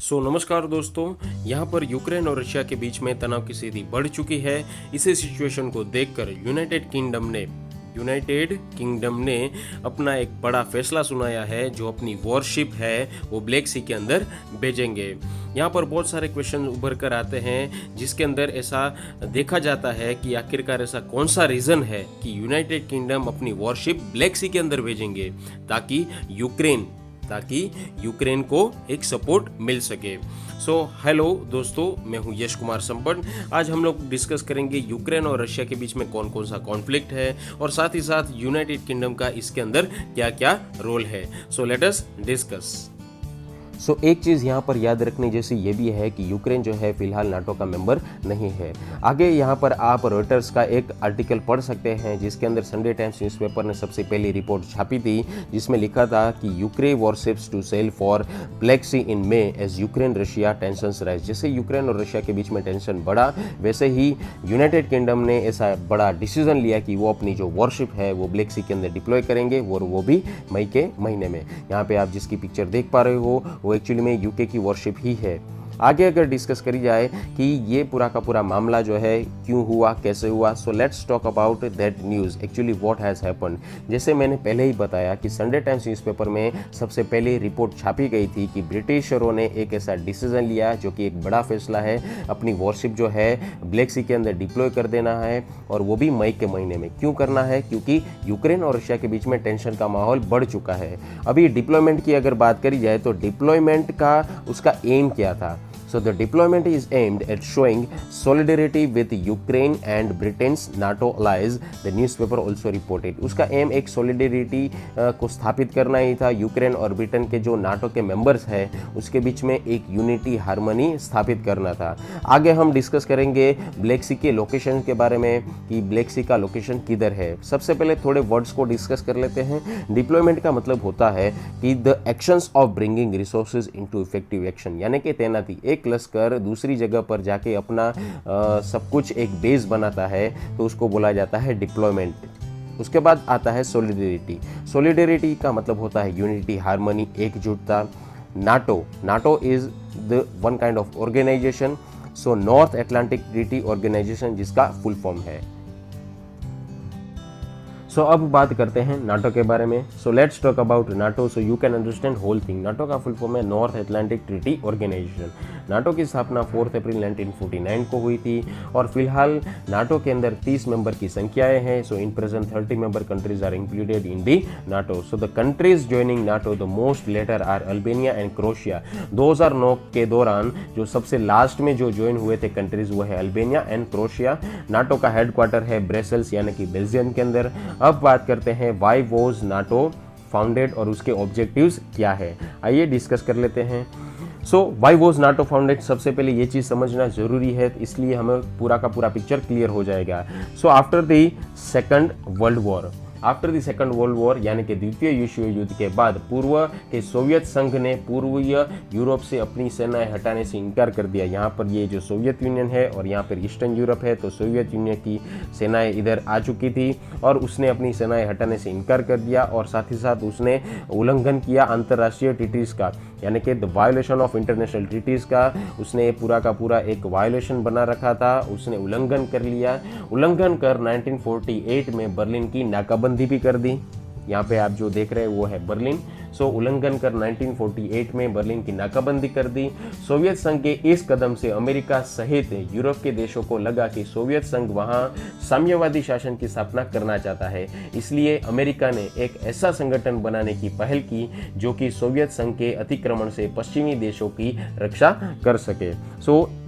नमस्कार दोस्तों। यहाँ पर यूक्रेन और रशिया के बीच में तनाव की स्थिति बढ़ चुकी है। इसी सिचुएशन को देखकर यूनाइटेड किंगडम ने अपना एक बड़ा फैसला सुनाया है, जो अपनी वॉरशिप है वो ब्लैक सी के अंदर भेजेंगे। यहाँ पर बहुत सारे क्वेश्चन उभर कर आते हैं, जिसके अंदर ऐसा देखा जाता है कि आखिरकार ऐसा कौन सा रीज़न है कि यूनाइटेड किंगडम अपनी वॉरशिप ब्लैक सी के अंदर भेजेंगे ताकि यूक्रेन को एक सपोर्ट मिल सके। हेलो दोस्तों, मैं हूं यश कुमार संपन्न। आज हम लोग डिस्कस करेंगे यूक्रेन और रशिया के बीच में कौन कौन सा कॉन्फ्लिक्ट है और साथ ही साथ यूनाइटेड किंगडम का इसके अंदर क्या क्या रोल है। Let us discuss. एक चीज़ यहाँ पर याद रखने जैसी ये भी है कि यूक्रेन जो है फिलहाल नाटो का मेंबर नहीं है। आगे यहाँ पर आप रॉयटर्स का एक आर्टिकल पढ़ सकते हैं, जिसके अंदर संडे टाइम्स न्यूज़पेपर ने सबसे पहली रिपोर्ट छापी थी, जिसमें लिखा था कि Ukraine warships to sail for Black Sea in May as Ukraine Russia tensions rise. जैसे यूक्रेन और रशिया के बीच में टेंशन बढ़ा, वैसे ही यूनाइटेड किंगडम ने ऐसा बड़ा डिसीजन लिया कि वो अपनी जो वॉरशिप है वो ब्लैक सी के अंदर डिप्लॉय करेंगे, और वो भी मई के महीने में। यहाँ पे आप जिसकी पिक्चर देख पा रहे हो वो एक्चुअली में यूके की वॉरशिप ही है। आगे अगर डिस्कस करी जाए कि ये पूरा का पूरा मामला जो है क्यों हुआ, कैसे हुआ, let's talk about that news actually what has happened. जैसे मैंने पहले ही बताया कि संडे टाइम्स न्यूज़पेपर में सबसे पहले रिपोर्ट छापी गई थी कि ब्रिटिशरों ने एक ऐसा डिसीजन लिया जो कि एक बड़ा फैसला है, अपनी वॉरशिप जो है ब्लैक सी के अंदर डिप्लॉय कर देना है, और वो भी मई के महीने में। क्यों करना है? क्योंकि यूक्रेन और रशिया के बीच में टेंशन का माहौल बढ़ चुका है। अभी डिप्लॉयमेंट की अगर बात करी जाए तो डिप्लॉयमेंट का उसका एम क्या था? So the deployment is aimed at showing solidarity with Ukraine and Britain's NATO allies, the newspaper also reported। उसका एम एक solidarity को स्थापित करना ही था। यूक्रेन और ब्रिटेन के जो नाटो के मेंबर्स हैं उसके बीच में एक यूनिटी हार्मनी स्थापित करना था। आगे हम डिस्कस करेंगे ब्लैक सी के लोकेशन के बारे में कि ब्लैक सी का लोकेशन किधर है। सबसे पहले थोड़े वर्ड्स को डिस्कस कर लेते हैं। डिप्लॉयमेंट का मतलब होता है कि the actions of bringing resources into effective action, यानी कि तैनाती। एक लश्कर दूसरी जगह पर जाके अपना सब कुछ एक बेस बनाता है तो उसको बोला जाता है डिप्लॉयमेंट। उसके बाद आता है सॉलिडेरिटी का मतलब होता है यूनिटी, हार्मनी, एकजुटता। NATO is the one kind of organisation, North Atlantic Treaty Organization जिसका फुल फॉर्म है। अब बात करते हैं नाटो के बारे में। Let's talk about NATO so you can understand whole thing. NATO का फुल फॉर्म है North Atlantic Treaty Organization. NATO की स्थापना 4 अप्रैल 1949 को हुई थी, और फिलहाल नाटो के अंदर 30 मेंबर की संख्याएं हैं। In present 30 member countries are included in the NATO. The countries joining NATO the most later are Albania and Croatia. 2009 के दौरान जो सबसे लास्ट में जो ज्वाइन हुए थे कंट्रीज वो है अल्बेनिया एंड क्रोएशिया। नाटो का हेडक्वार्टर है ब्रसेल्स यानी कि बेल्जियम के अंदर। अब बात करते हैं व्हाई वाज नाटो फाउंडेड और उसके ऑब्जेक्टिव्स क्या है। आइए डिस्कस कर लेते हैं। व्हाई वाज नाटो फाउंडेड, सबसे पहले ये चीज़ समझना जरूरी है, इसलिए हमें पूरा का पूरा पिक्चर क्लियर हो जाएगा। After the second world war यानी कि द्वितीय विश्व युद्ध के बाद पूर्व के सोवियत संघ ने पूर्वीय यूरोप से अपनी सेनाएं हटाने से इनकार कर दिया। यहाँ पर ये जो सोवियत यूनियन है और यहाँ पर ईस्टर्न यूरोप है, तो सोवियत यूनियन की सेनाएं इधर आ चुकी थी और उसने अपनी सेनाएं हटाने से इनकार कर दिया, और साथ ही साथ उसने उल्लंघन किया अंतर्राष्ट्रीय ट्रीटीज का, यानी कि the violation of international treaties का। उसने पूरा का पूरा एक वायोलेशन बना रखा था, उसने उल्लंघन कर लिया। उल्लंघन कर 1948 में बर्लिन की नाकाबंदी भी कर दी। यहाँ पे आप जो देख रहे हैं वो है बर्लिन। उल्लंघन कर 1948 में बर्लिन की नाकाबंदी कर दी। सोवियत संघ के इस कदम से अमेरिका सहित यूरोप के देशों को लगा कि सोवियत संघ वहां साम्यवादी शासन की स्थापना करना चाहता है, इसलिए अमेरिका ने एक ऐसा संगठन बनाने की पहल की जो कि सोवियत संघ के अतिक्रमण से पश्चिमी देशों की रक्षा कर सके।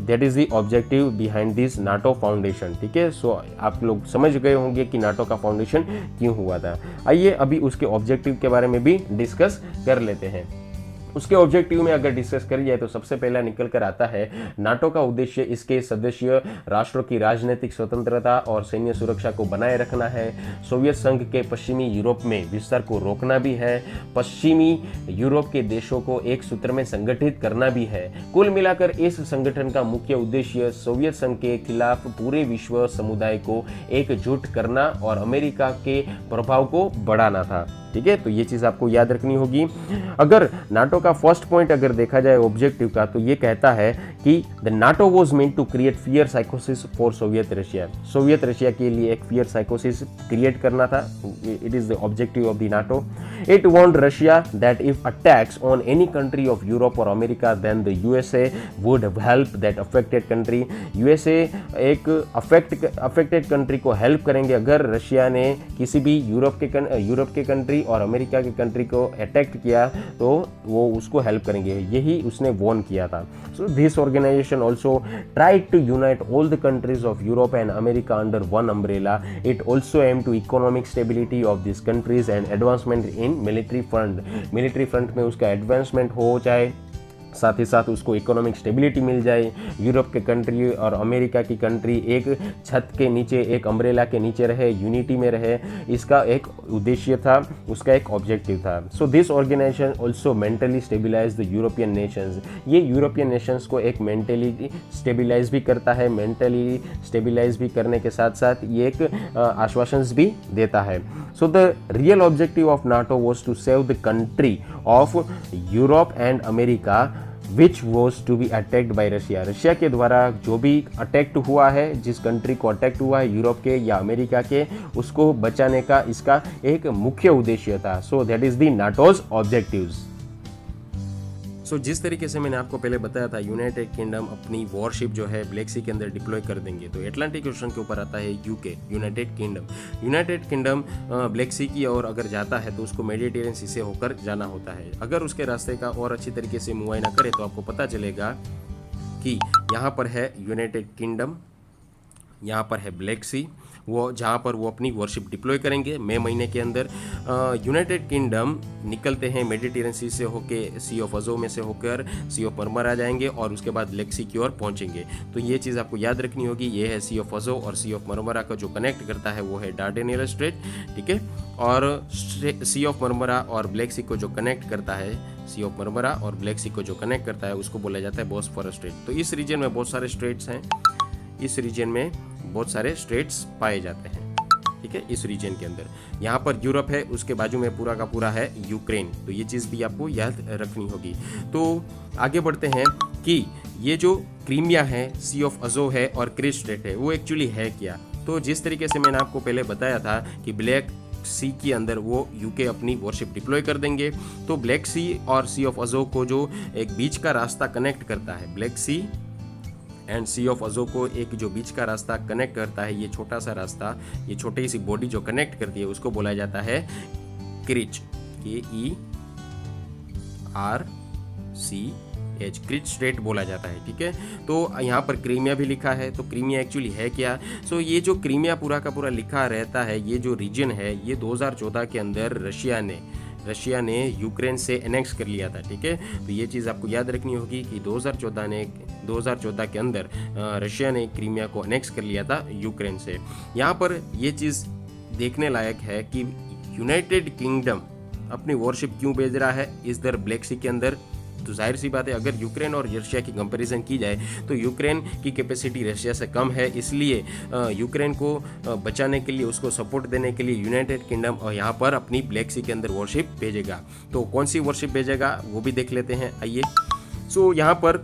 That is the objective behind this NATO foundation. ठीक है, आप लोग समझ गए होंगे कि नाटो का फाउंडेशन क्यों हुआ था। आइए अभी उसके ऑब्जेक्टिव के बारे में भी डिस्कस कर लेते हैं। उसके ऑब्जेक्टिव में अगर डिस्कस करी जाए तो सबसे पहला निकल कर आता है नाटो का उद्देश्य इसके सदस्य राष्ट्रों की राजनीतिक स्वतंत्रता और सैन्य सुरक्षा को बनाए रखना है। सोवियत संघ के पश्चिमी यूरोप में विस्तार को रोकना भी है। पश्चिमी यूरोप के देशों को एक सूत्र में संगठित करना भी है। कुल मिलाकर इस संगठन का मुख्य उद्देश्य सोवियत संघ के खिलाफ पूरे विश्व समुदाय को एकजुट करना और अमेरिका के प्रभाव को बढ़ाना था। ठीक है, तो ये चीज़ आपको याद रखनी होगी। अगर नाटो का फर्स्ट पॉइंट अगर देखा जाए ऑब्जेक्टिव का, तो ये कहता है कि the NATO was meant to create fear साइकोसिस for Soviet Russia. Soviet Russia के लिए एक फियर साइकोसिस क्रिएट करना था, it is the objective of the NATO. It want Russia that if attacks on any country of Europe और America then the USA would help that affected country. USA एक affected country को help करेंगे अगर Russia ने किसी भी Europe के country और अमेरिका के कंट्री को अटैक किया तो वो उसको हेल्प करेंगे, यही उसने वॉर्न किया था। So this organisation also tried to unite all the countries of Europe and America under one umbrella. It also aim to economic stability of this countries and advancement in military front. Military front में उसका advancement हो जाए, साथ ही साथ उसको economic stability मिल जाए। Europe के country और अमेरिका की कंट्री एक छत के नीचे, एक अम्ब्रेला के नीचे रहे, यूनिटी में रहे, इसका एक उद्देश्य था, उसका एक ऑब्जेक्टिव था। So this organisation also mentally stabilise the European nations. ये यूरोपियन नेशंस को एक मेंटली स्टेबिलाइज भी करता है, मेंटली स्टेबिलाइज भी करने के साथ साथ ये एक आश्वासन भी देता है। So the real objective of NATO was to save the country of Europe and America which was to be attacked by Russia. Russia के द्वारा जो भी अटैक्ट हुआ है, जिस कंट्री को अटैक्ट हुआ है, यूरोप के या अमेरिका के, उसको बचाने का इसका एक मुख्य उद्देश्य था। So that is the NATO's objectives. So जिस तरीके से मैंने आपको पहले बताया था, यूनाइटेड किंगडम अपनी वॉरशिप जो है ब्लैक सी के अंदर डिप्लॉय कर देंगे, तो एटलांटिक ओशन के ऊपर आता है UK, United Kingdom. United Kingdom Black Sea की ओर अगर जाता है तो उसको मेडिटेरियन सी से होकर जाना होता है। अगर उसके रास्ते का और अच्छी तरीके से मुआयना करें तो आपको पता चलेगा कि यहाँ पर है यूनाइटेड किंगडम, यहाँ पर है ब्लैक सी, वो जहाँ पर वो अपनी वॉरशिप डिप्लॉय करेंगे मई महीने के अंदर। यूनाइटेड किंगडम निकलते हैं मेडिटेरियन सी से होके, सी ऑफ अजो में से होकर सी ऑफ मरमरा जाएंगे और उसके बाद ब्लैक सी की ओर पहुँचेंगे। तो ये चीज़ आपको याद रखनी होगी, ये है सी ऑफ अजो और सी ऑफ मरमरा का जो कनेक्ट करता है वो है डार्डेनियल स्ट्रेट, ठीक है। और सी ऑफ मरमरा और ब्लैक सी को जो कनेक्ट करता है, सी ऑफ मरमरा और ब्लैक सी को जो कनेक्ट करता है उसको बोला जाता है बॉस्फोरस स्ट्रेट। तो इस रीजन में बहुत सारे स्ट्रेट्स हैं, इस रीजन में बहुत सारे स्ट्रेट्स पाए जाते हैं, ठीक है, इस रीजन के अंदर। यहाँ पर यूरोप है, उसके बाजू में पूरा का पूरा है यूक्रेन। तो ये चीज़ भी आपको याद रखनी होगी। तो आगे बढ़ते हैं कि ये जो क्रीमिया है, सी ऑफ अजो है और क्रिट स्ट्रेट है, वो एक्चुअली है क्या। तो जिस तरीके से मैंने आपको पहले बताया था कि ब्लैक सी के अंदर वो यूके अपनी वॉरशिप डिप्लॉय कर देंगे, तो ब्लैक सी और सी ऑफ अजो को जो एक बीच का रास्ता कनेक्ट करता है, Black Sea and Sea of Azov को एक जो बीच का रास्ता कनेक्ट करता है, ये छोटा सा रास्ता, ये छोटी सी बॉडी जो कनेक्ट करती है उसको बोला जाता है क्रिच, KERCH, क्रिच स्ट्रेट बोला जाता है, ठीक है। तो यहाँ पर क्रीमिया भी लिखा है, तो क्रीमिया एक्चुअली है क्या। सो ये जो क्रीमिया पूरा का पूरा लिखा रहता है, ये जो रीजन है, ये 2014 के अंदर रशिया ने यूक्रेन से एनेक्स कर लिया था, ठीक है। तो ये चीज़ आपको याद रखनी होगी कि 2014 के अंदर रशिया ने क्रीमिया को एनेक्स कर लिया था यूक्रेन से। यहाँ पर ये चीज़ देखने लायक है कि यूनाइटेड किंगडम अपनी वॉरशिप क्यों भेज रहा है इधर ब्लैक सी के अंदर। तो जाहिर सी बात है, अगर यूक्रेन और रशिया की कंपैरिजन की जाए तो यूक्रेन की कैपेसिटी रशिया से कम है, इसलिए यूक्रेन को बचाने के लिए, उसको सपोर्ट देने के लिए यूनाइटेड किंगडम यहाँ पर अपनी ब्लैक सी के अंदर वॉरशिप भेजेगा। तो कौन सी वॉरशिप भेजेगा वो भी देख लेते हैं, आइए। सो यहाँ पर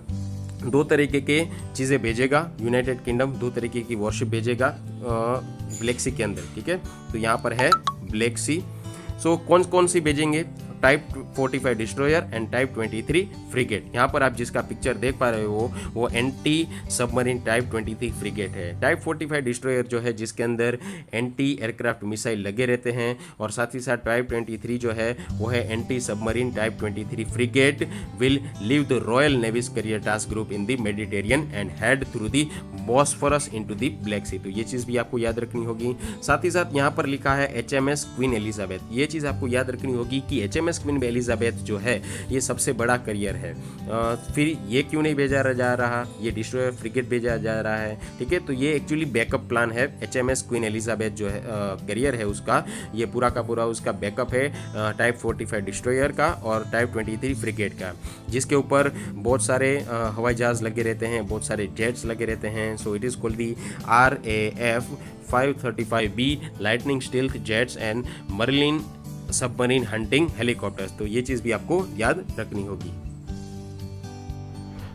दो तरीके के चीज़ें भेजेगा यूनाइटेड किंगडम, दो तरीके की वॉरशिप भेजेगा ब्लैक सी के अंदर, ठीक है। तो यहाँ पर है ब्लैक सी। सो कौन कौन सी भेजेंगे, type 45 destroyer and type 23 frigate. यहाँ पर आप जिसका पिक्चर देख पा रहे हो वो एंटी सबमरीन टाइप 23 फ्रिगेट है। टाइप 45 डिस्ट्रॉयर जो है जिसके अंदर एंटी एयरक्राफ्ट मिसाइल लगे रहते हैं, और साथ ही साथ टाइप 23 जो है वो है anti submarine type 23 frigate will leave the Royal Navy's carrier task group in the Mediterranean and head through the Bosphorus into the Black Sea. तो ये चीज़ भी आपको याद रखनी होगी। साथ ही साथ यहाँ पर लिखा है HMS क्वीन एलिजाबेथ। ये चीज़ आपको याद रखनी होगी कि HMS क्वीन एलिजाबेथ जो है ये सबसे बड़ा करियर है। फिर ये क्यों नहीं भेजा जा रहा, ये डिस्ट्रॉयर फ्रिगेट भेजा जा रहा है, ठीक है। तो ये एक्चुअली बैकअप प्लान है। HMS क्वीन एलिजाबेथ जो है करियर है उसका, ये पूरा का पूरा उसका बैकअप है टाइप 45 डिस्ट्रॉयर का और टाइप 23 फ्रिगेट का, जिसके ऊपर बहुत सारे हवाई जहाज लगे रहते हैं, बहुत सारे जेट्स लगे रहते हैं। So it is called the RAF 535B Lightning stealth jets and Merlin submarine hunting helicopters. तो ये चीज़ भी आपको याद रखनी होगी।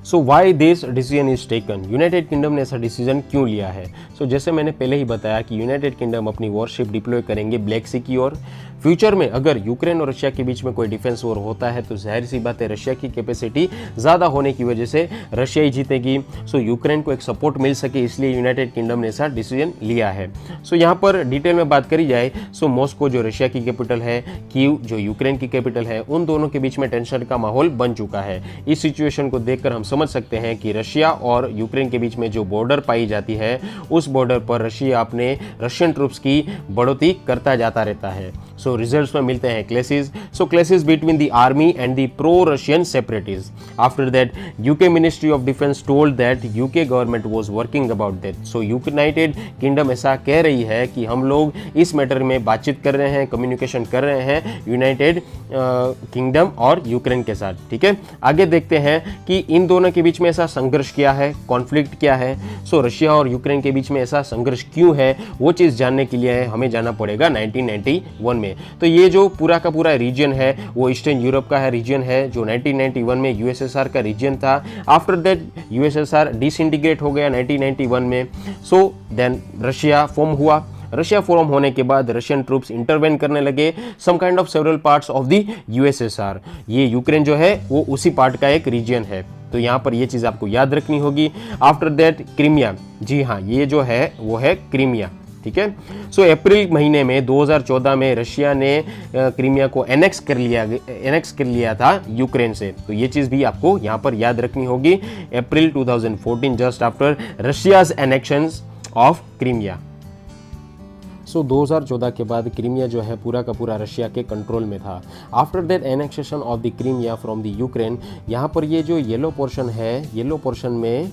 So why this decision is taken, United Kingdom ने ऐसा डिसीजन क्यों लिया है? सो जैसे मैंने पहले ही बताया कि यूनाइटेड किंगडम अपनी वॉरशिप डिप्लॉय करेंगे ब्लैक सी की ओर। फ्यूचर में अगर यूक्रेन और रशिया के बीच में कोई डिफेंस वॉर होता है तो जाहिर सी बात है रशिया की कैपेसिटी ज़्यादा होने की वजह से रशिया ही जीतेगी। सो यूक्रेन को एक सपोर्ट मिल सके इसलिए यूनाइटेड किंगडम ने ऐसा डिसीजन लिया है। सो यहाँ पर डिटेल में बात करी जाए, सो मॉस्को जो रशिया की कैपिटल है, कीव जो यूक्रेन की कैपिटल है, उन दोनों के बीच में टेंशन का माहौल बन चुका है। इस सिचुएशन को देखकर हम समझ सकते हैं कि रशिया और यूक्रेन के बीच में जो बॉर्डर पाई जाती है उस बॉर्डर पर रशिया अपने रशियन ट्रूप्स की बढ़ोतरी करता जाता रहता है। सो रिजल्ट्स में मिलते हैं clashes. So clashes between the army and the pro Russian separatist. After that UK ministry of defence told that UK government was working about that. So United kingdom ऐसा कह रही है कि हम लोग इस मैटर में बातचीत कर रहे हैं, कम्युनिकेशन कर रहे हैं यूनाइटेड किंगडम और यूक्रेन के साथ। ठीक है, आगे देखते हैं कि इन दोनों के बीच में ऐसा संघर्ष क्या है, कॉन्फ्लिक्ट क्या है। सो रशिया और यूक्रेन के बीच में ऐसा संघर्ष क्यों है, वो चीज़ जानने के लिए हमें जाना पड़ेगा 1991 में। तो ये जो पूरा का पूरा रीजन है वो ईस्टर्न यूरोप का है रीजन है जो 1991 में यूएसएसआर का रीजन था। आफ्टर दैट यूएसएसआर डिसइंटीग्रेट हो गया 1991 में। सो देन रशिया फॉर्म हुआ। रशिया फॉर्म होने के बाद रशियन ट्रूप्स इंटरवेन करने लगे some kind of several parts of the USSR. ये यूक्रेन जो है वो उसी पार्ट का एक रीजन है, तो यहाँ पर ये चीज़ आपको याद रखनी होगी। आफ्टर दैट क्रीमिया, जी हाँ ये जो है वो है क्रीमिया। ठीक है, सो अप्रैल महीने में 2014 में रशिया ने क्रीमिया को एनेक्स कर लिया था यूक्रेन से। तो ये चीज़ भी आपको यहाँ पर याद रखनी होगी। April 2014 just after Russia's annexations of Crimea. So 2014 के बाद क्रीमिया जो है पूरा का पूरा रशिया के कंट्रोल में था। After that annexation of the Crimea from the Ukraine, यहाँ पर ये जो येलो पोर्शन है, येलो पोर्शन में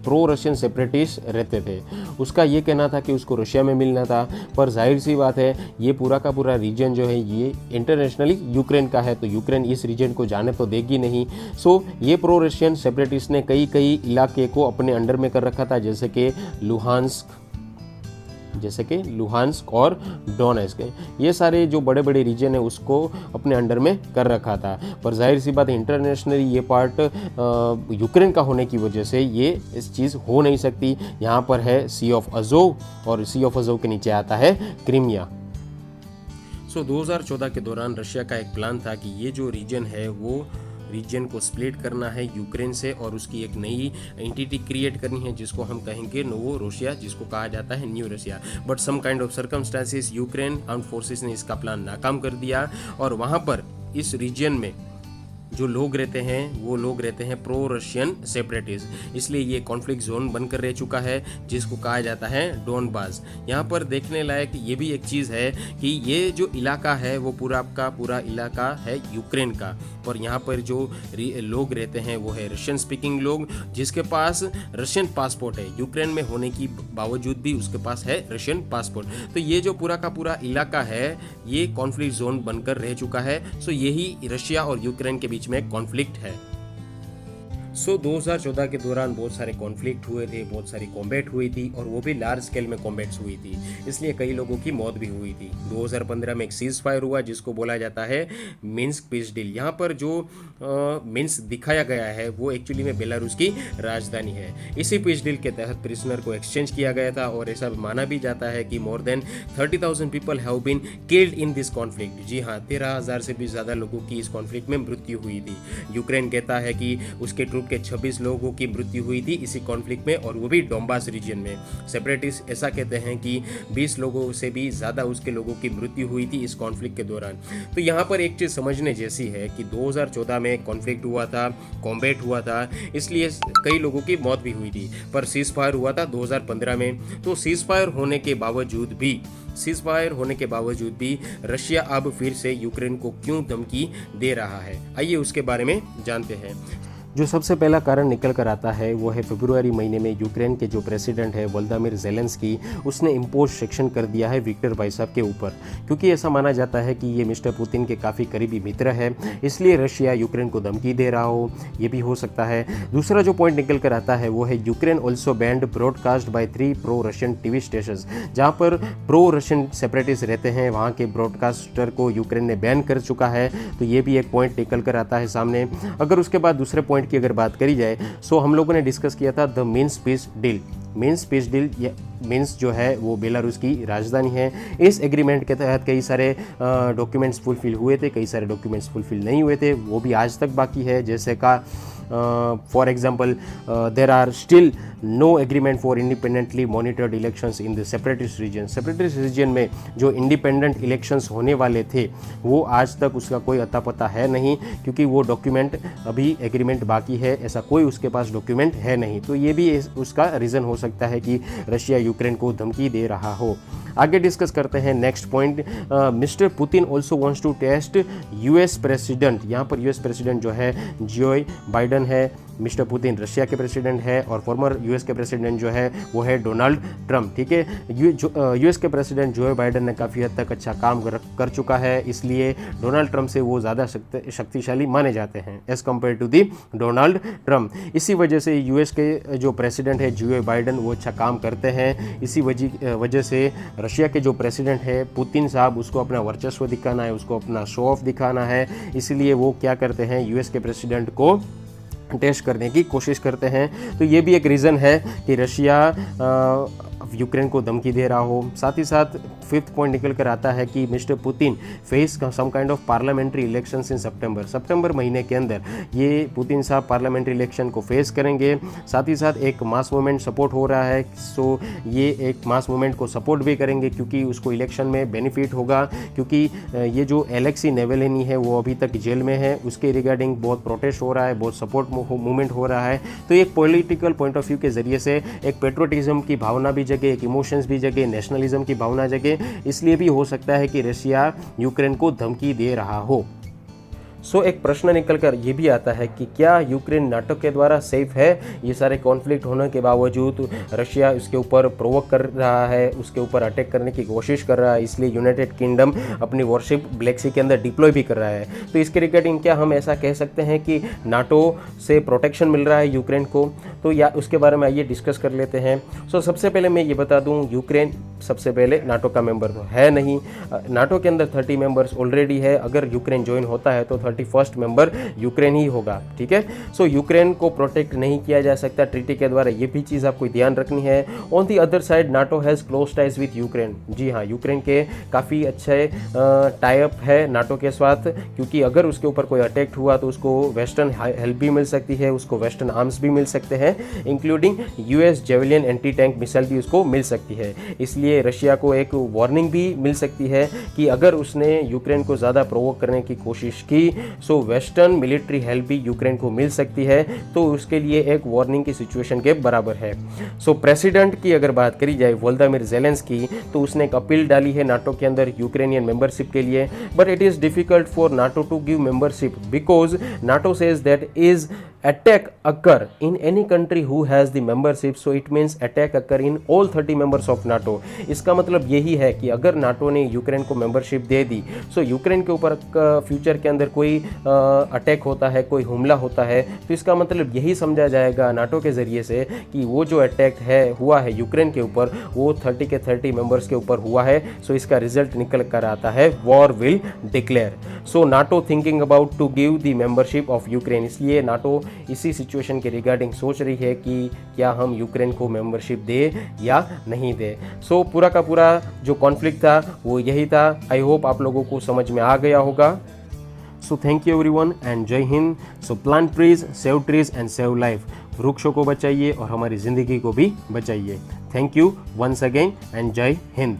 प्रो रशियन सेपरेटिस्ट रहते थे। उसका ये कहना था कि उसको रशिया में मिलना था, पर जाहिर सी बात है ये पूरा का पूरा रीजन जो है ये इंटरनेशनली यूक्रेन का है, तो यूक्रेन इस रीजन को जाने तो देगी नहीं। सो ये प्रो रशियन सेपरेटिस्ट ने कई इलाके को अपने अंडर में कर रखा था, जैसे कि लुहांस्क और डोनेस्क, ये सारे जो बड़े बड़े रीजन है उसको अपने अंडर में कर रखा था। पर जाहिर सी बात है इंटरनेशनली ये पार्ट यूक्रेन का होने की वजह से ये इस चीज़ हो नहीं सकती। यहाँ पर है सी ऑफ अजोव और सी ऑफ अजोव के नीचे आता है क्रीमिया। सो 2014 के दौरान रशिया का एक प्लान था कि ये जो रीजन है वो रीजन को स्प्लिट करना है यूक्रेन से और उसकी एक नई एंटिटी क्रिएट करनी है जिसको हम कहेंगे नोवो रूसिया, जिसको कहा जाता है New Russia. But some kind of circumstances Ukraine armed forces ने इसका प्लान नाकाम कर दिया और वहाँ पर इस रीजन में जो लोग रहते हैं वो लोग रहते हैं प्रो रशियन सेपरेटिस्ट, इसलिए ये कॉन्फ्लिक्ट जोन बनकर रह चुका है जिसको कहा जाता है डोनबास। यहाँ पर देखने लायक ये भी एक चीज़ है कि ये जो इलाका है वो पूरा का पूरा इलाका है यूक्रेन का, और यहाँ पर जो लोग रहते हैं वो है रशियन स्पीकिंग लोग जिसके पास रशियन पासपोर्ट है, यूक्रेन में होने की बावजूद भी उसके पास है रशियन पासपोर्ट। तो ये जो पूरा का पूरा इलाका है ये कॉन्फ्लिक्ट जोन बनकर रह चुका है। सो यही रशिया और यूक्रेन के बीच में कॉन्फ्लिक्ट है। सो 2014 के दौरान बहुत सारे कॉन्फ्लिक्ट हुए थे, बहुत सारी कॉम्बैट हुई थी और वो भी लार्ज स्केल में कॉम्बैट्स हुई थी, इसलिए कई लोगों की मौत भी हुई थी। 2015 में एक सीज फायर हुआ जिसको बोला जाता है मिन्स्क पीस डील। यहाँ पर जो मिन्स्क दिखाया गया है वो एक्चुअली में बेलारूस की राजधानी है। इसी पीस डील के तहत प्रिजनर को एक्सचेंज किया गया था और ऐसा माना भी जाता है कि more than 30,000 people have been killed in this conflict. जी हाँ, 13,000 से भी ज़्यादा लोगों की इस कॉन्फ्लिक्ट में मृत्यु हुई थी। यूक्रेन कहता है कि उसके ट्रूप के 26 लोगों की मृत्यु हुई थी इसी कॉन्फ्लिक्ट में और वो भी डोंबास रीजन में। सेपरेटिस्ट ऐसा कहते हैं कि 20 लोगों से भी ज़्यादा उसके लोगों की मृत्यु हुई थी इस कॉन्फ्लिक्ट के दौरान। तो यहाँ पर एक चीज़ समझने जैसी है कि 2014 में कॉन्फ्लिक्ट हुआ था, कॉम्बैट हुआ था, इसलिए कई लोगों की मौत भी हुई थी। पर सीज फायर हुआ था 2015 में। तो सीज फायर होने के बावजूद भी रशिया अब फिर से यूक्रेन को क्यों धमकी दे रहा है, आइए उसके बारे में जानते हैं। जो सबसे पहला कारण निकल कर आता है वो है फरवरी महीने में यूक्रेन के जो प्रेसिडेंट है वोलोदिमीर ज़ेलेंस्की, उसने इम्पोज सेक्शन कर दिया है विक्टर भाई साहब के ऊपर, क्योंकि ऐसा माना जाता है कि ये मिस्टर पुतिन के काफ़ी करीबी मित्र है, इसलिए रशिया यूक्रेन को धमकी दे रहा हो, ये भी हो सकता है। दूसरा जो पॉइंट निकल कर आता है वो है Ukraine also banned broadcast by 3 pro Russian TV stations, जहाँ पर प्रो रशियन सेपरेटिस्ट रहते हैं वहाँ के ब्रॉडकास्टर को यूक्रेन ने बैन कर चुका है, तो ये भी एक पॉइंट निकल कर आता है सामने। अगर उसके बाद दूसरे पॉइंट की अगर बात करी जाए, सो हम लोगों ने डिस्कस किया था the Minsk peace deal. Minsk peace deal, Minsk जो है वो बेलारूस की राजधानी है। इस एग्रीमेंट के तहत कई सारे डॉक्यूमेंट्स फुलफिल हुए थे, कई सारे डॉक्यूमेंट्स फुलफिल नहीं हुए थे, वो भी आज तक बाकी है। जैसे का for example there are still no agreement for independently monitored elections in the separatist region. Separatist region में जो इंडिपेंडेंट इलेक्शंस होने वाले थे वो आज तक उसका कोई अता पता है नहीं, क्योंकि वो डॉक्यूमेंट अभी एग्रीमेंट बाकी है, ऐसा कोई उसके पास डॉक्यूमेंट है नहीं। तो ये भी उसका रीज़न हो सकता है कि रशिया यूक्रेन को धमकी दे रहा हो। आगे डिस्कस करते हैं next point. Mister Putin also wants to test US president. यहाँ पर यूएस प्रेसिडेंट जो है जो बाइडन है, मिस्टर पुतिन रशिया के प्रेसिडेंट है और फॉर्मर यूएस के प्रेसिडेंट जो है वो है डोनाल्ड ट्रंप। ठीक है, यूएस के प्रेसिडेंट जो बाइडन ने काफ़ी हद तक अच्छा काम कर चुका है, इसलिए डोनाल्ड ट्रंप से वो ज़्यादा शक्तिशाली माने जाते हैं as compare to the Donald Trump. इसी वजह से यूएस के जो प्रेसिडेंट है जो बाइडन वो अच्छा काम करते हैं। इसी वजह से रशिया के जो प्रेसिडेंट है पुतिन साहब, उसको अपना वर्चस्व दिखाना है, उसको अपना शो ऑफ दिखाना है, इसलिए वो क्या करते हैं यूएस के प्रेसिडेंट को टेस्ट करने की कोशिश करते हैं। तो ये भी एक रीज़न है कि रशिया यूक्रेन को धमकी दे रहा हो। साथ ही साथ फिफ्थ पॉइंट निकल कर आता है कि mister Putin face some kind of parliamentary elections in सितंबर महीने के अंदर ये पुतिन साहब पार्लियामेंट्री इलेक्शन को फेस करेंगे। साथ ही साथ एक मास मूवमेंट सपोर्ट हो रहा है, सो ये एक मास मूवमेंट को सपोर्ट भी करेंगे क्योंकि उसको इलेक्शन में बेनिफिट होगा, क्योंकि ये जो एलेक्सी नेवेलिनी है वो अभी तक जेल में है, उसके रिगार्डिंग बहुत प्रोटेस्ट हो रहा है, बहुत सपोर्ट मूवमेंट हो रहा है। तो एक पॉलिटिकल पॉइंट ऑफ व्यू के जरिए से एक पेट्रोटिज्म की भावना भी जगे, एक इमोशंस भी जगे, नेशनलिज्म की भावना जगे, इसलिए भी हो सकता है कि रशिया यूक्रेन को धमकी दे रहा हो। सो एक प्रश्न निकलकर ये भी आता है कि क्या यूक्रेन नाटो के द्वारा सेफ है? ये सारे कॉन्फ्लिक्ट होने के बावजूद रशिया उसके ऊपर प्रोवोक कर रहा है, उसके ऊपर अटैक करने की कोशिश कर रहा है, इसलिए यूनाइटेड किंगडम अपनी वॉरशिप ब्लैक सी के अंदर डिप्लॉय भी कर रहा है। तो इसके रिगार्डिंग क्या हम ऐसा कह सकते हैं कि नाटो से प्रोटेक्शन मिल रहा है यूक्रेन को? तो या उसके बारे में आइए डिस्कस कर लेते हैं। सो सबसे पहले मैं ये बता दूँ, यूक्रेन सबसे पहले नाटो का मेंबर तो है नहीं। नाटो के अंदर 30 मेंबर्स ऑलरेडी है, अगर यूक्रेन ज्वाइन होता है तो 31st मेंबर यूक्रेन ही होगा। ठीक है, सो यूक्रेन को प्रोटेक्ट नहीं किया जा सकता ट्रीटी के द्वारा, ये भी चीज़ आपको ध्यान रखनी है। On the other side NATO has close ties with Ukraine. जी हाँ, यूक्रेन के काफ़ी अच्छे टाई अप है नाटो के साथ, क्योंकि अगर उसके ऊपर कोई अटैक हुआ तो उसको वेस्टर्न हेल्प भी मिल सकती है, उसको वेस्टर्न आर्म्स भी मिल सकते हैं, including US javelin anti tank missile भी उसको मिल सकती है। इसलिए रशिया को एक वार्निंग भी मिल सकती है कि अगर उसने यूक्रेन को ज़्यादा प्रोवोक करने की कोशिश की, सो वेस्टर्न मिलिट्री हेल्प भी यूक्रेन को मिल सकती है, तो उसके लिए एक वार्निंग की सिचुएशन के बराबर है। सो प्रेसिडेंट की अगर बात करी जाए वोलोदिमीर ज़ेलेंस्की, तो उसने एक अपील डाली है नाटो के अंदर यूक्रेनियन मेंबरशिप के लिए, but it is difficult for NATO to give membership because NATO says that is attack occur in any country who has the membership, so it means attack occur in all 30 members of NATO। इसका मतलब यही है कि अगर NATO ने Ukraine को membership दे दी, सो Ukraine के ऊपर फ्यूचर के अंदर कोई अटैक होता है, कोई हमला होता है, तो इसका मतलब यही समझा जाएगा नाटो के ज़रिए से कि वो जो अटैक हुआ है यूक्रेन के ऊपर, वो 30 के 30 मेंबर्स के ऊपर हुआ है। सो इसका रिजल्ट निकल कर आता है war will declare. So NATO thinking about to give the membership of Ukraine, इसलिए नाटो इसी सिचुएशन के रिगार्डिंग सोच रही है कि क्या हम यूक्रेन को मेंबरशिप दे या नहीं दे। सो पूरा का पूरा जो कॉन्फ्लिक्ट था वो यही था। आई होप आप लोगों को समझ में आ गया होगा। So thank you everyone and Jai Hind. So plant trees and save life. वृक्षों को बचाइए और हमारी ज़िंदगी को भी बचाइए। Thank you once again and Jai Hind.